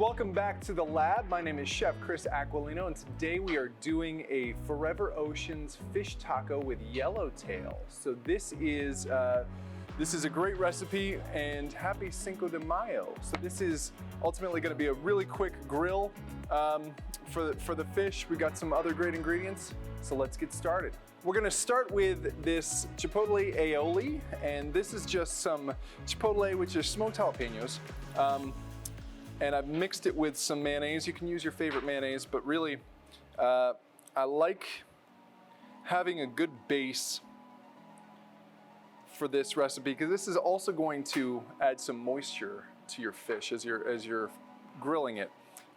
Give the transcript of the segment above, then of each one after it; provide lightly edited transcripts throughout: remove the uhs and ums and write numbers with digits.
Welcome back to the lab. My name is Chef Chris Aquilino, and today we are doing a Forever Oceans fish taco with yellowtail. So this is a great recipe, and happy Cinco de Mayo. So this is ultimately going to be a really quick grill for the fish. We got some other great ingredients, so let's get started. We're going to start with this chipotle aioli, and this is just some chipotle, which is smoked jalapenos. And I've mixed it with some mayonnaise. You can use your favorite mayonnaise, but really, I like having a good base for this recipe because this is also going to add some moisture to your fish as you're grilling it.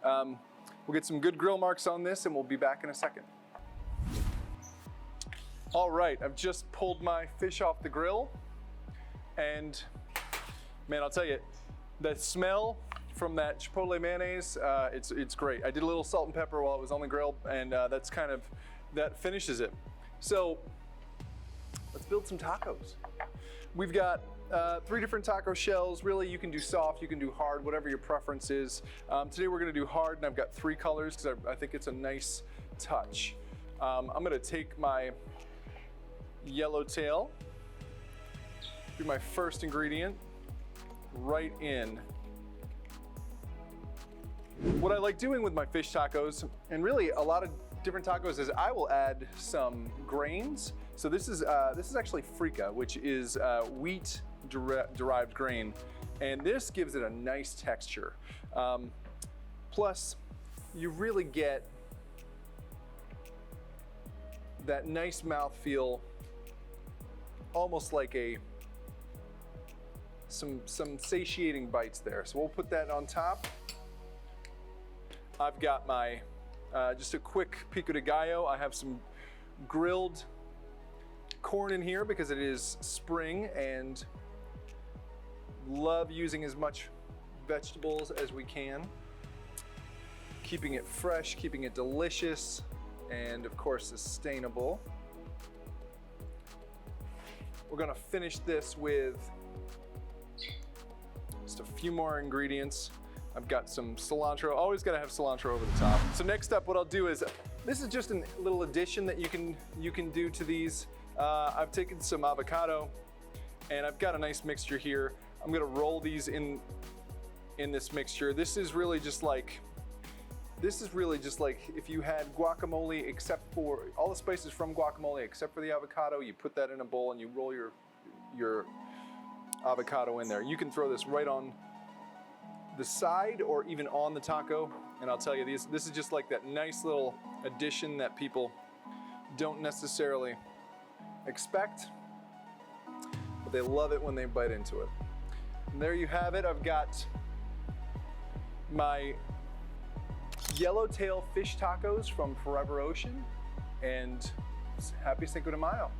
We'll get some good grill marks on this, and we'll be back in a second. All right, I've just pulled my fish off the grill, and man, I'll tell you, the smell from that chipotle mayonnaise, it's great. I did a little salt and pepper while it was on the grill, and that finishes it. So let's build some tacos. We've got 3 different taco shells. Really, you can do soft, you can do hard, whatever your preference is. Today we're gonna do hard, and I've got 3 colors because I think it's a nice touch. I'm gonna take my yellowtail, do my first ingredient right in. What I like doing with my fish tacos, and really a lot of different tacos, is I will add some grains. So this is actually frica, which is wheat derived grain, and this gives it a nice texture. Plus, you really get that nice mouthfeel, almost like some satiating bites there. So we'll put that on top. I've got my, just a quick pico de gallo. I have some grilled corn in here because it is spring and love using as much vegetables as we can. Keeping it fresh, keeping it delicious, and of course sustainable. We're gonna finish this with just a few more ingredients. I've got some cilantro. Always gotta have cilantro over the top. So next up, what I'll do is, this is just a little addition that you can do to these. I've taken some avocado, and I've got a nice mixture here. I'm gonna roll these in this mixture. This is really just like if you had guacamole, except for all the spices from guacamole, except for the avocado. You put that in a bowl and you roll your avocado in there. You can throw this right on the side or even on the taco, and I'll tell you, this is just like that nice little addition that people don't necessarily expect, but they love it when they bite into it. And there you have it. I've got my yellowtail fish tacos from Forever Ocean, and happy Cinco de Mayo.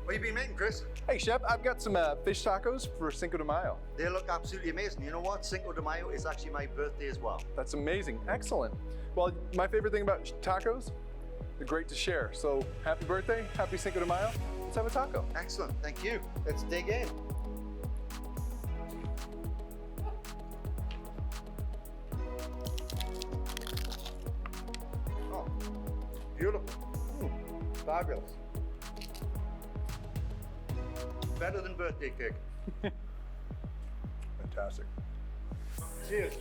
What have you been making, Chris? Hey Chef, I've got some fish tacos for Cinco de Mayo. They look absolutely amazing. You know what? Cinco de Mayo is actually my birthday as well. That's amazing, excellent. Well, my favorite thing about tacos, they're great to share. So happy birthday, happy Cinco de Mayo. Let's have a taco. Excellent, thank you. Let's dig in. Oh, beautiful. Fabulous. Better than birthday cake. Fantastic. Cheers.